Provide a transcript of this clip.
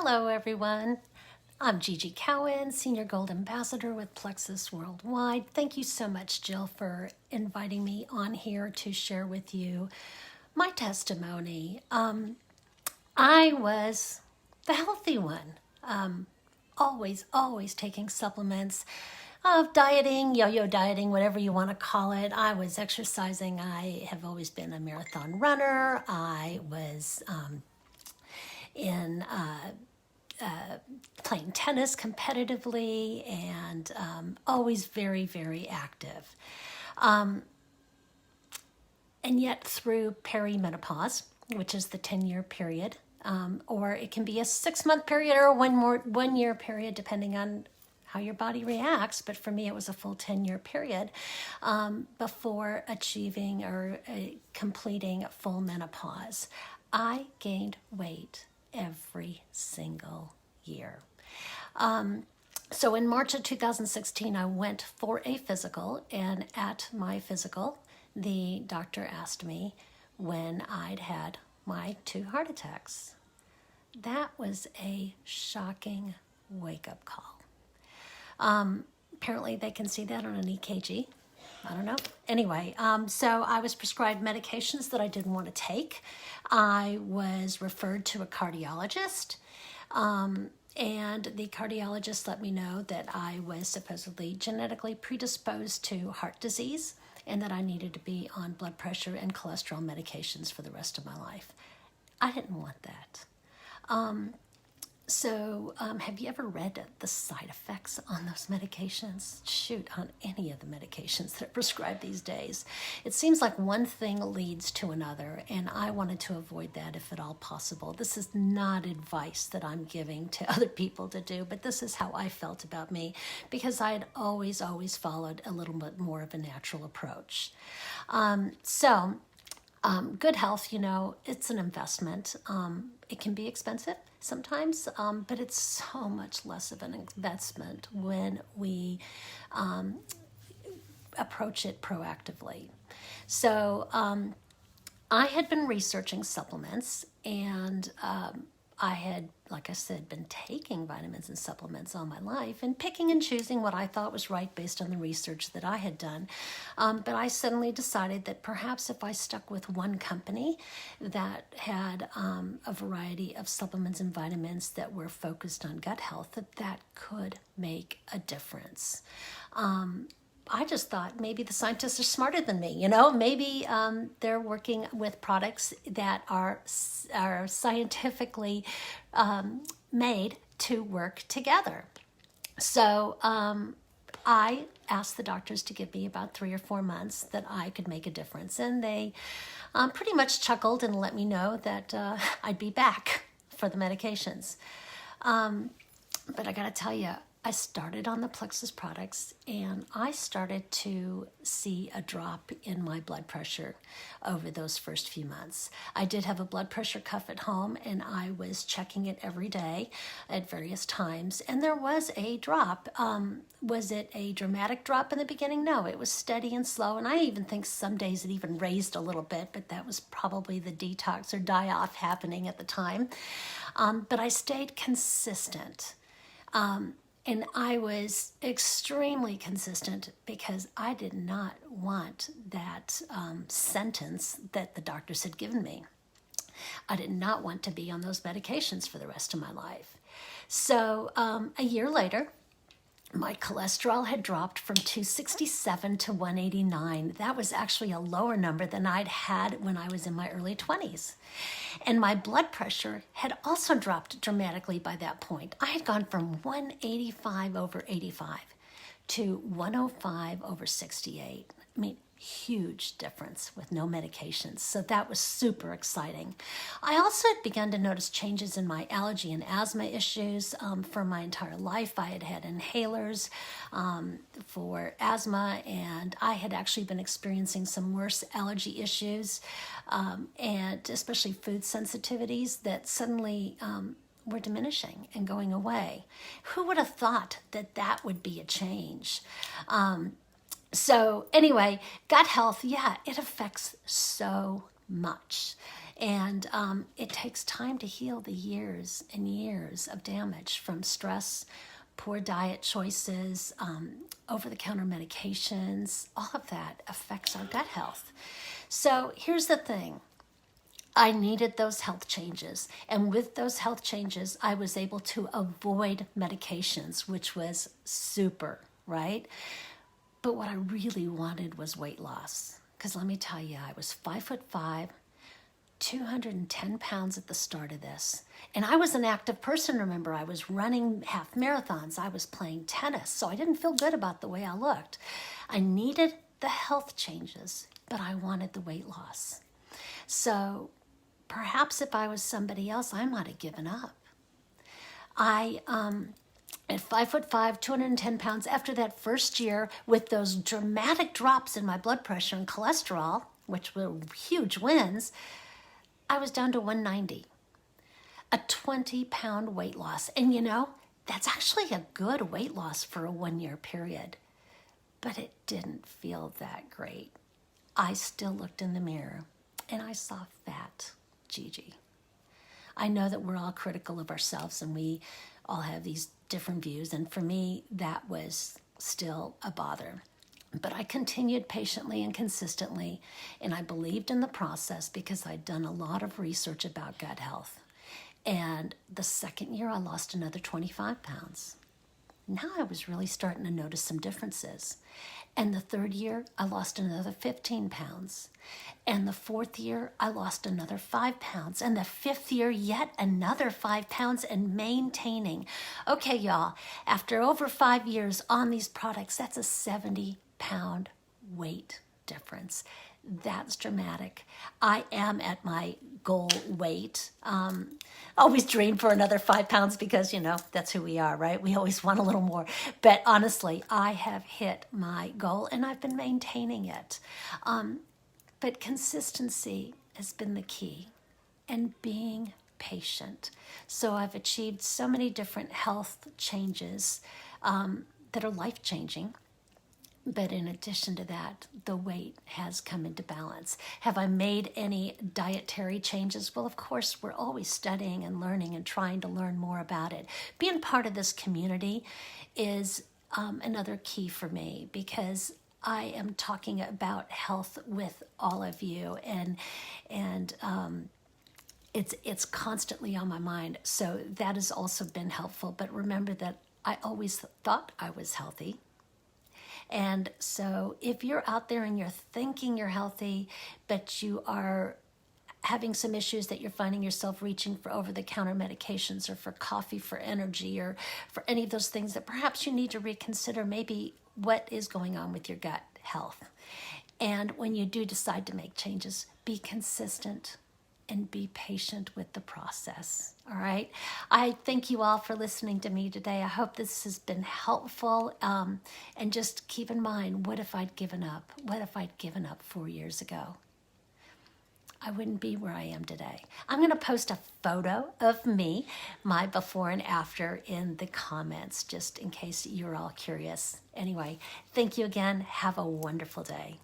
Hello, everyone. I'm Gigi Cowan, Senior Gold Ambassador with Plexus Worldwide. Thank you so much, Jill, for inviting me on here to share with you my testimony. I was the healthy one, always taking supplements, dieting, yo-yo dieting, whatever you want to call it. I was exercising. I have always been a marathon runner. I was in playing tennis competitively and always very active. And yet through perimenopause, which is the 10-year period, or it can be a 6-month period or a 1 year period, depending on how your body reacts. But for me, it was a full 10-year period before achieving or completing full menopause. I gained weight every single year. So in March of 2016, I went for a physical, and at my physical, the doctor asked me when I'd had my 2 heart attacks. That was a shocking wake-up call. Apparently they can see that on an EKG. I don't know. Anyway, so I was prescribed medications that I didn't want to take. I was referred to a cardiologist, and the cardiologist let me know that I was supposedly genetically predisposed to heart disease and that I needed to be on blood pressure and cholesterol medications for the rest of my life. I didn't want that. So have you ever read the side effects on those medications? Shoot, on any of the medications that are prescribed these days. It seems like one thing leads to another, and I wanted to avoid that if at all possible. This is not advice that I'm giving to other people to do, but this is how I felt about me, because I had always followed a little bit more of a natural approach. Good health, it's an investment. It can be expensive sometimes, but it's so much less of an investment when we approach it proactively. So I had been researching supplements, and I had, like I said, been taking vitamins and supplements all my life and picking and choosing what I thought was right based on the research that I had done. But I suddenly decided that perhaps if I stuck with one company that had a variety of supplements and vitamins that were focused on gut health, that could make a difference. I just thought maybe the scientists are smarter than me, maybe they're working with products that are scientifically made to work together. So I asked the doctors to give me about 3 or 4 months that I could make a difference. And they pretty much chuckled and let me know that I'd be back for the medications. But I got to tell you, I started on the Plexus products, and I started to see a drop in my blood pressure over those first few months. I did have a blood pressure cuff at home, and I was checking it every day at various times, and there was a drop. Was it a dramatic drop in the beginning? No, it was steady and slow, and I even think some days it even raised a little bit, but that was probably the detox or die-off happening at the time. But I stayed consistent. And I was extremely consistent because I did not want that sentence that the doctors had given me. I did not want to be on those medications for the rest of my life. So a year later, my cholesterol had dropped from 267 to 189. That was actually a lower number than I'd had when I was in my early 20s. And my blood pressure had also dropped dramatically by that point. I had gone from 185 over 85 to 105 over 68. I mean, huge difference with no medications. So that was super exciting. I also had begun to notice changes in my allergy and asthma issues. For my entire life, I had had inhalers for asthma, and I had actually been experiencing some worse allergy issues, and especially food sensitivities that suddenly were diminishing and going away. Who would have thought that that would be a change? So anyway, gut health, yeah, it affects so much. And it takes time to heal the years and years of damage from stress, poor diet choices, over-the-counter medications. All of that affects our gut health. So here's the thing. I needed those health changes. And with those health changes, I was able to avoid medications, which was super, right? But what I really wanted was weight loss. Because let me tell you, I was 5'5", 210 pounds at the start of this. And I was an active person, remember. I was running half marathons. I was playing tennis. So I didn't feel good about the way I looked. I needed the health changes, but I wanted the weight loss. So perhaps if I was somebody else, I might have given up. At 5'5", 210 pounds, after that first year with those dramatic drops in my blood pressure and cholesterol, which were huge wins, I was down to 190, a 20-pound weight loss. And you know, that's actually a good weight loss for a 1-year period, but it didn't feel that great. I still looked in the mirror and I saw fat Gigi. I know that we're all critical of ourselves and we all have these different views. And for me, that was still a bother. But I continued patiently and consistently, and I believed in the process because I'd done a lot of research about gut health. And the second year, I lost another 25 pounds. Now I was really starting to notice some differences. And the third year, I lost another 15 pounds. And the fourth year, I lost another 5 pounds. And the fifth year, yet another 5 pounds, and maintaining. Okay, y'all, after over 5 years on these products, that's a 70-pound weight difference. That's dramatic. I am at my goal weight. Always dream for another 5 pounds because, you know, that's who we are, right? We always want a little more. But honestly, I have hit my goal and I've been maintaining it. But consistency has been the key, and being patient. So I've achieved so many different health changes that are life-changing. But in addition to that, the weight has come into balance. Have I made any dietary changes? Well, of course, we're always studying and learning and trying to learn more about it. Being part of this community is another key for me because I am talking about health with all of you, and it's constantly on my mind. So that has also been helpful. But remember that I always thought I was healthy. And so if you're out there and you're thinking you're healthy, but you are having some issues that you're finding yourself reaching for over-the-counter medications or for coffee for energy or for any of those things, that perhaps you need to reconsider maybe what is going on with your gut health. And when you do decide to make changes, be consistent and be patient with the process. All right. I thank you all for listening to me today. I hope this has been helpful. And just keep in mind, what if I'd given up? What if I'd given up 4 years ago? I wouldn't be where I am today. I'm going to post a photo of me, my before and after, in the comments, just in case you're all curious. Anyway, thank you again. Have a wonderful day.